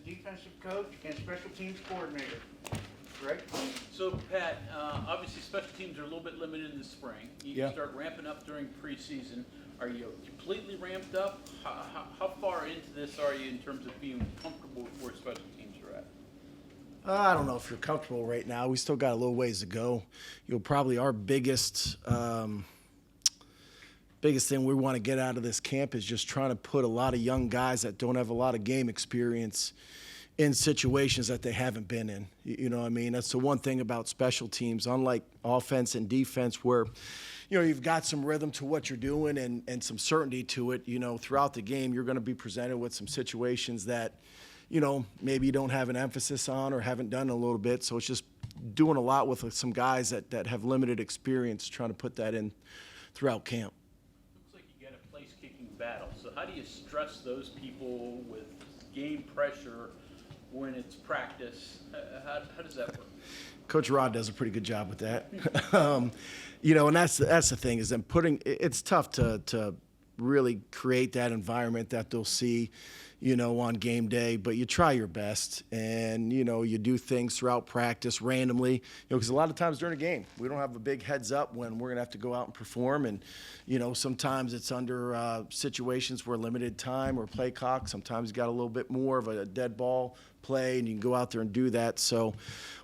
defensive coach and special teams coordinator. Greg? So, Pat, obviously special teams are a little bit limited in the spring. You start ramping up during preseason. Are you completely ramped up? How far into this are you in terms of being comfortable with where special teams are at? I don't know if you're comfortable right now. We still got a little ways to go. Probably our biggest thing we want to get out of this camp is just trying to put a lot of young guys that don't have a lot of game experience in situations that they haven't been in. You know what I mean? That's the one thing about special teams, unlike offense and defense, where you've got some rhythm to what you're doing and some certainty to it. Throughout the game, you're going to be presented with some situations that maybe you don't have an emphasis on or haven't done in a little bit. So it's just doing a lot with some guys that have limited experience, trying to put that in throughout camp. Looks like you got a place-kicking battle. So how do you stress those people with game pressure when it's practice? How does that work? Coach Rod does a pretty good job with that. And that's the thing is it's tough to really create that environment that they'll see, on game day, but you try your best and, you do things throughout practice randomly, because a lot of times during a game, we don't have a big heads up when we're going to have to go out and perform. And, sometimes it's under situations where limited time or play clock. Sometimes you got a little bit more of a dead ball play and you can go out there and do that. So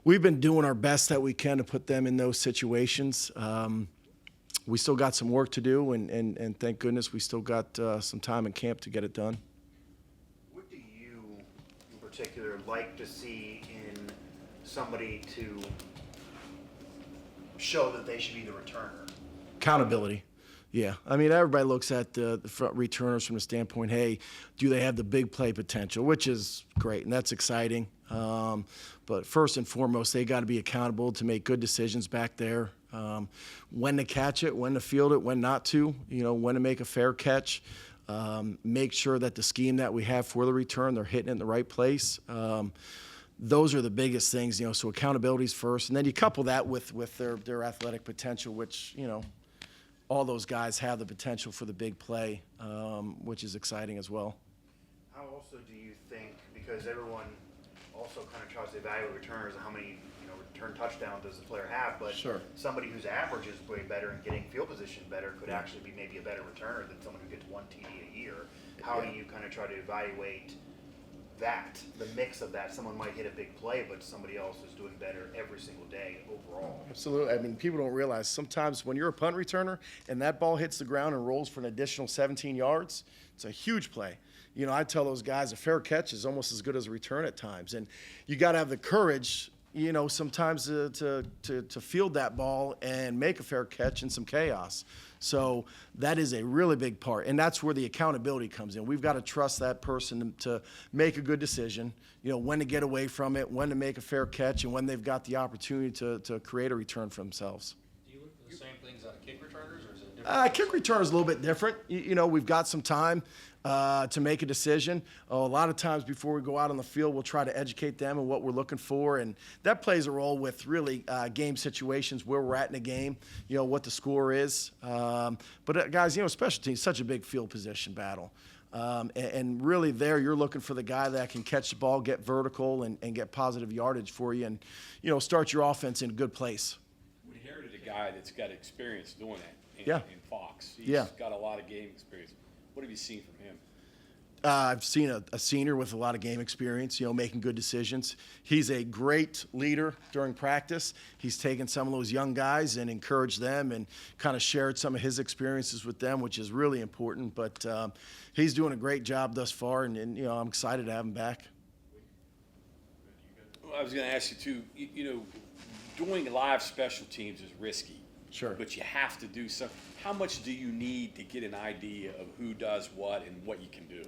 we've been doing our best that we can to put them in those situations. We still got some work to do, and thank goodness we still got some time in camp to get it done. What do you, in particular, like to see in somebody to show that they should be the returner? Accountability. Yeah. I mean, everybody looks at the front returners from the standpoint, hey, do they have the big play potential, which is great, and that's exciting. But first and foremost, they got to be accountable to make good decisions back there. When to catch it, when to field it, when not to, when to make a fair catch. Make sure that the scheme that we have for the return, they're hitting it in the right place. Those are the biggest things, so accountability is first. And then you couple that with their athletic potential, which, all those guys have the potential for the big play, which is exciting as well. How also do you think, because everyone also kind of tries to evaluate returners, how many return touchdowns does the player have, but Sure. Somebody whose average is way better and getting field position better could actually be maybe a better returner than someone who gets 1 TD a year. How do you kind of try to evaluate that, the mix of that? Someone might hit a big play, but somebody else is doing better every single day overall. Absolutely. I mean, people don't realize sometimes when you're a punt returner and that ball hits the ground and rolls for an additional 17 yards, it's a huge play. I tell those guys a fair catch is almost as good as a return at times. And you got to have the courage, sometimes to field that ball and make a fair catch in some chaos. So that is a really big part, and that's where the accountability comes in. We've got to trust that person to make a good decision, when to get away from it, when to make a fair catch, and when they've got the opportunity to create a return for themselves. Do you look for the same things out of kick returners, or is it different? Kick return is a little bit different. We've got some time to make a decision. A lot of times before we go out on the field, we'll try to educate them on what we're looking for, and that plays a role with really game situations, where we're at in the game, what the score is. But guys, special teams, such a big field position battle. And really there you're looking for the guy that can catch the ball, get vertical, and get positive yardage for you and, start your offense in a good place. We inherited a guy that's got experience doing that in Fox. He's got a lot of game experience. What have you seen from him? I've seen a senior with a lot of game experience, making good decisions. He's a great leader during practice. He's taken some of those young guys and encouraged them and kind of shared some of his experiences with them, which is really important. But he's doing a great job thus far, and I'm excited to have him back. Well, I was going to ask you, too, doing live special teams is risky. Sure. But you have to do something. How much do you need to get an idea of who does what and what you can do?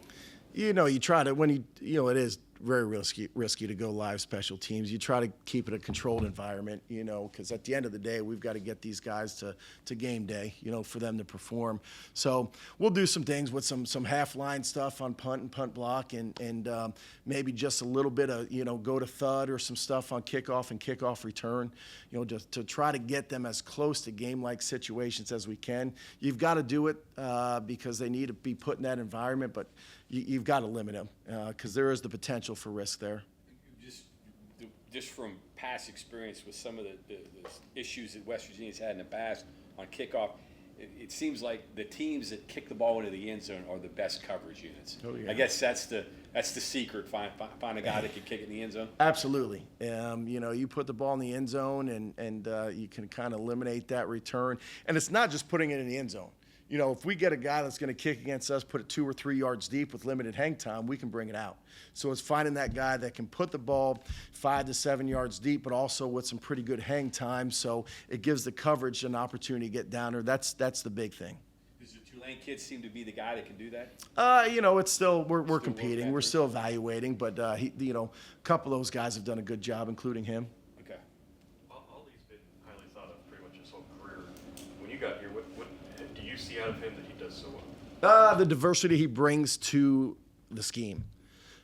You try to, when it is very risky to go live special teams. You try to keep it a controlled environment, because at the end of the day, we've got to get these guys to game day, for them to perform. So we'll do some things with some half-line stuff on punt and punt block and maybe just a little bit of, go to thud or some stuff on kickoff and kickoff return, just to try to get them as close to game-like situations as we can. You've got to do it because they need to be put in that environment, but you've got to limit them because there is the potential potential for risk there. Just from past experience with some of the issues that West Virginia's had in the past on kickoff, it seems like the teams that kick the ball into the end zone are the best coverage units. Oh, yeah. I guess that's the secret. Find a guy that can kick it in the end zone. Absolutely. You put the ball in the end zone, and you can kind of eliminate that return. And it's not just putting it in the end zone. If we get a guy that's going to kick against us, put it 2 or 3 yards deep with limited hang time, we can bring it out. So it's finding that guy that can put the ball 5 to 7 yards deep, but also with some pretty good hang time. So it gives the coverage an opportunity to get down there. That's the big thing. Does the Tulane kid seem to be the guy that can do that? It's still we're competing. We're still evaluating, but a couple of those guys have done a good job, including him. Okay. Ollie's been highly thought of pretty much his whole career. When you got here, what do you see out of him that he does so well? The diversity he brings to the scheme.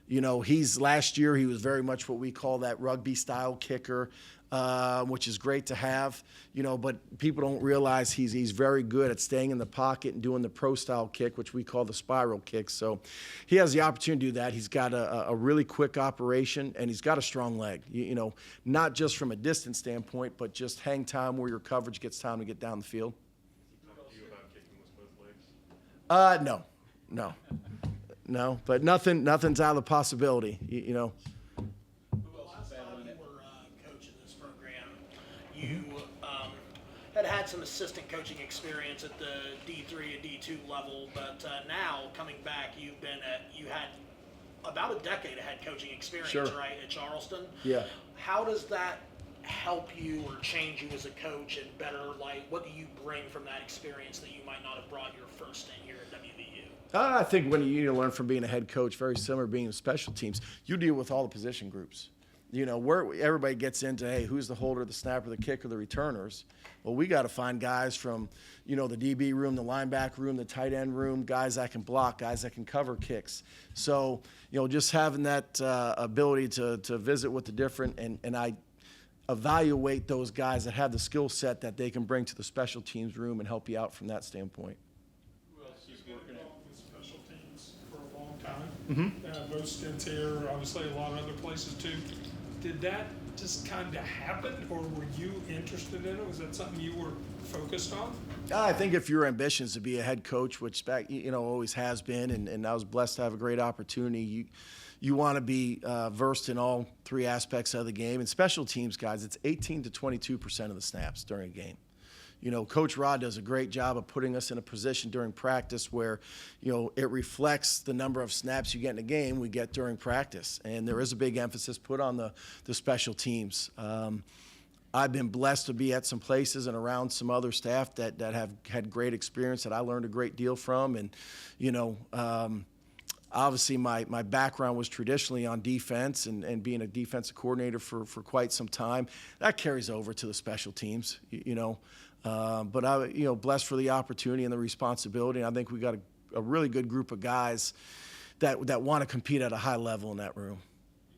Last year he was very much what we call that rugby style kicker, which is great to have, but people don't realize he's very good at staying in the pocket and doing the pro style kick, which we call the spiral kick. So he has the opportunity to do that. He's got a really quick operation, and he's got a strong leg, not just from a distance standpoint, but just hang time where your coverage gets time to get down the field. Talk to you about kicking with both legs? No, but nothing's out of the possibility, Who else Last is time battling you it? were coaching this program, you had some assistant coaching experience at the D3 and D2 level, but now coming back, you had about a decade of head coaching experience, Sure. right, at Charleston? Yeah. How does that help you or change you as a coach and what do you bring from that experience that you might not have brought your first stint here at WVU? I think when you learn from being a head coach, very similar to being in special teams, you deal with all the position groups. Where everybody gets into, hey, who's the holder, the snapper, the kicker, the returners? Well, we got to find guys from, the DB room, the linebacker room, the tight end room, guys that can block, guys that can cover kicks. So, just having that ability to visit with the different, and I evaluate those guys that have the skill set that they can bring to the special teams room and help you out from that standpoint. Who else is You've been working it? involved with special teams for a long time. Both stints here, obviously a lot of other places too. Did that just kind of happen, or were you interested in it? Was that something you were focused on? I think if your ambition is to be a head coach, which always has been, and I was blessed to have a great opportunity, you want to be versed in all 3 aspects of the game. And special teams, guys, it's 18 to 22% of the snaps during a game. Coach Rod does a great job of putting us in a position during practice where, it reflects the number of snaps you get in a game we get during practice. And there is a big emphasis put on the special teams. I've been blessed to be at some places and around some other staff that have had great experience that I learned a great deal from. And, obviously my background was traditionally on defense and being a defensive coordinator for quite some time. That carries over to the special teams, But I, blessed for the opportunity and the responsibility. And I think we got a really good group of guys that want to compete at a high level in that room.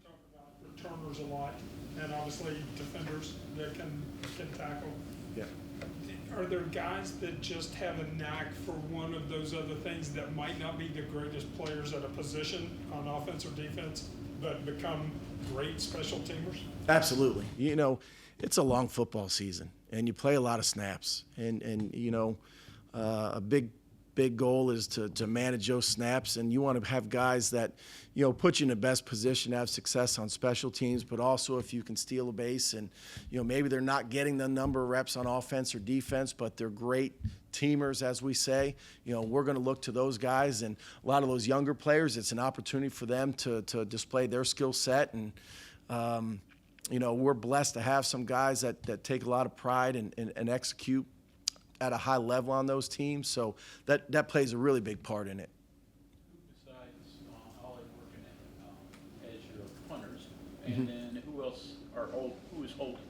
You talk about returners a lot, and obviously defenders that can tackle. Yeah. Are there guys that just have a knack for one of those other things that might not be the greatest players at a position on offense or defense, but become great special teamers? Absolutely. It's a long football season, and you play a lot of snaps. And a big goal is to manage those snaps, and you want to have guys that, put you in the best position to have success on special teams, but also if you can steal a base and, maybe they're not getting the number of reps on offense or defense, but they're great teamers, as we say. We're going to look to those guys, and a lot of those younger players, it's an opportunity for them to display their skill set. And, we're blessed to have some guys that take a lot of pride and execute at a high level on those teams, so that plays a really big part in it. Who besides Ollie working as your punters, and then who else who is holding?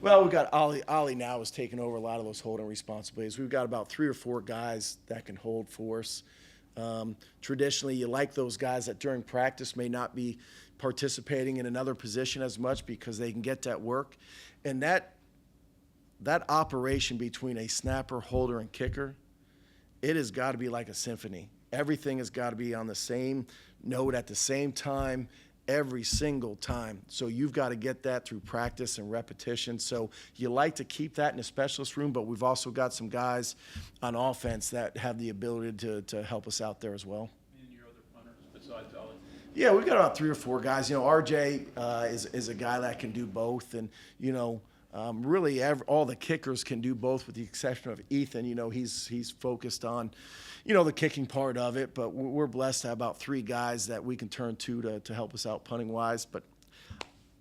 Well, we've got Ollie now is taking over a lot of those holding responsibilities. We've got about 3 or 4 guys that can hold for us. Traditionally, you like those guys that during practice may not be participating in another position as much because they can get that work. And that operation between a snapper, holder, and kicker, it has got to be like a symphony. Everything has got to be on the same note at the same time, every single time. So you've got to get that through practice and repetition. So you like to keep that in a specialist room, but we've also got some guys on offense that have the ability to help us out there as well. And your other punters besides Ollie? Yeah, we've got about 3 or 4 guys. RJ is a guy that can do both, and really all the kickers can do both, with the exception of Ethan. He's focused on, the kicking part of it. But we're blessed to have about 3 guys that we can turn to help us out punting wise. But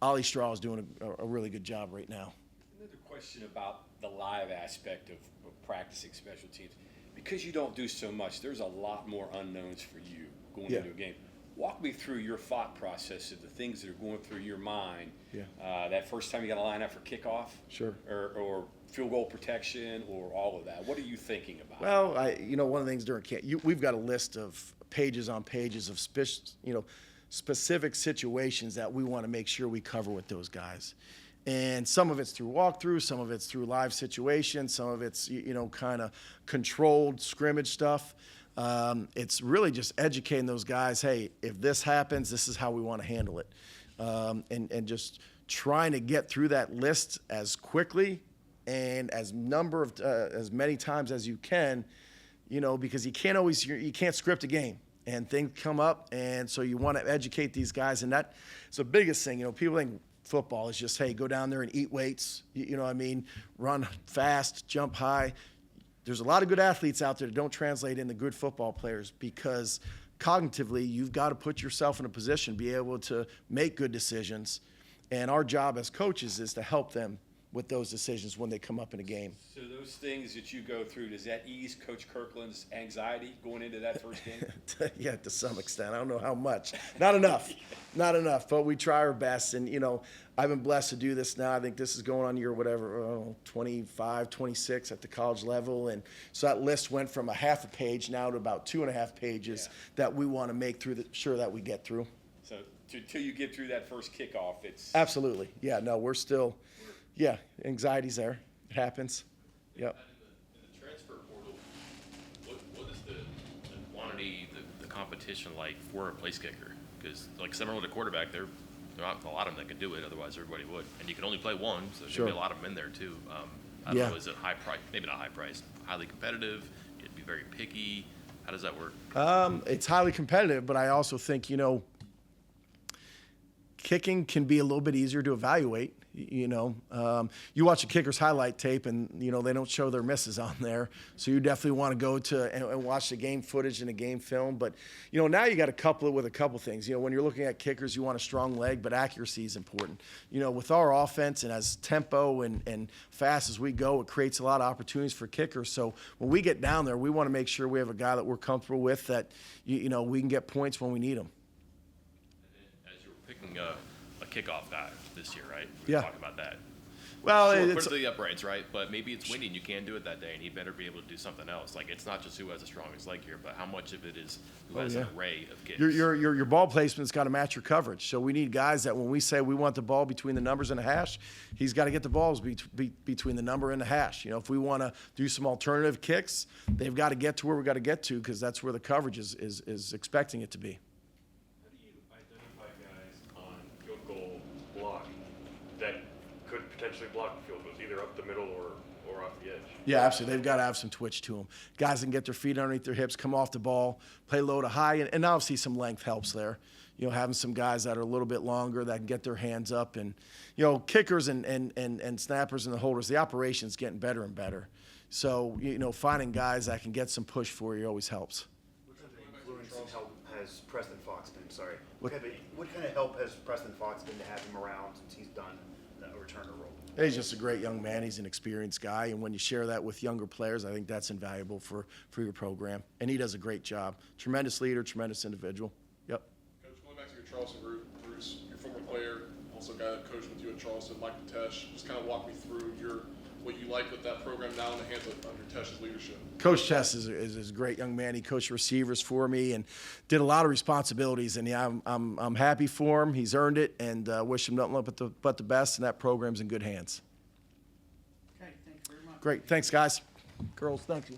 Ollie Straw is doing a really good job right now. Another question about the live aspect of practicing special teams. Because you don't do so much, there's a lot more unknowns for you going into a game. Walk me through your thought process of the things that are going through your mind. That first time you got to line up for kickoff, Sure. or field goal protection, or all of that. What are you thinking about? Well, one of the things during camp, we've got a list of pages on pages of specific situations that we want to make sure we cover with those guys. And some of it's through walkthrough, some of it's through live situations, some of it's kind of controlled scrimmage stuff. It's really just educating those guys, hey, if this happens, this is how we want to handle it. And just trying to get through that list as quickly and as many times as you can, because you can't script a game, and things come up, and so you want to educate these guys, and that's the biggest thing. People think football is just, hey, go down there and eat weights, run fast, jump high. There's a lot of good athletes out there that don't translate into good football players, because cognitively you've got to put yourself in a position to be able to make good decisions. And our job as coaches is to help them with those decisions when they come up in a game. So those things that you go through, does that ease Coach Kirkland's anxiety going into that first game? Yeah, to some extent. I don't know how much. Not enough. Not enough. But we try our best. And, I've been blessed to do this now. I think this is going on year 25, 26 at the college level. And so that list went from a half a page now to about 2.5 pages that we want to make sure that we get through. So till you get through that first kickoff, it's... Absolutely. Yeah, no, we're still... Yeah, anxiety's there. It happens. Yep. In the transfer portal, what is the quantity, the competition like for a place kicker? Because like similar to the quarterback, there are not a lot of them that can do it. Otherwise, everybody would. And you can only play one, so there's gonna be a lot of them in there too. I don't know. Is it high price? Maybe not high price. Highly competitive. You'd be very picky. How does that work? It's highly competitive, but I also think kicking can be a little bit easier to evaluate. You watch a kicker's highlight tape, and they don't show their misses on there. So you definitely want to go to and watch the game footage and the game film. But now you got to couple it with a couple things. When you're looking at kickers, you want a strong leg, but accuracy is important. With our offense and as tempo and fast as we go, it creates a lot of opportunities for kickers. So when we get down there, we want to make sure we have a guy that we're comfortable with, that we can get points when we need them. As you're picking a kickoff guy this year, right? We Yeah. talk about that. Well, Sure, it's put it to the uprights, right? But maybe it's windy and you can't do it that day, and he better be able to do something else. Like, it's not just who has the strongest leg here, but how much of it is who has an array of kicks. your ball placement's got to match your coverage. So we need guys that when we say we want the ball between the numbers and the hash, he's got to get the balls between the number and the hash. If we want to do some alternative kicks, they've got to get to where we got to get to, because that's where the coverage is expecting it to be. How do you identify guys on field goal block that could potentially block the field goals, either up the middle or off the edge? Yeah, absolutely. They've got to have some twitch to them. Guys that can get their feet underneath their hips, come off the ball, play low to high, and obviously some length helps there. Having some guys that are a little bit longer that can get their hands up, and kickers and snappers and the holders, the operation's getting better and better. So finding guys that can get some push for you always helps. What kind of influence and help has Preston Fox been? Sorry. What kind of help has Preston Fox been to have him around since he's done a returner role? He's just a great young man. He's an experienced guy, and when you share that with younger players, I think that's invaluable for your program. And he does a great job. Tremendous leader, tremendous individual. Yep. Coach, going back to your Charleston route, Bruce, your former player, also a guy that coached with you at Charleston, Michael Tesh, just kind of walk me through what you like with that program now in the hands of under Tesh's leadership. Coach Tesh is a great young man. He coached receivers for me and did a lot of responsibilities. And yeah, I'm happy for him. He's earned it, and wish him nothing but the best. And that program's in good hands. Okay, thank you very much. Great, thanks guys, girls. Thank you.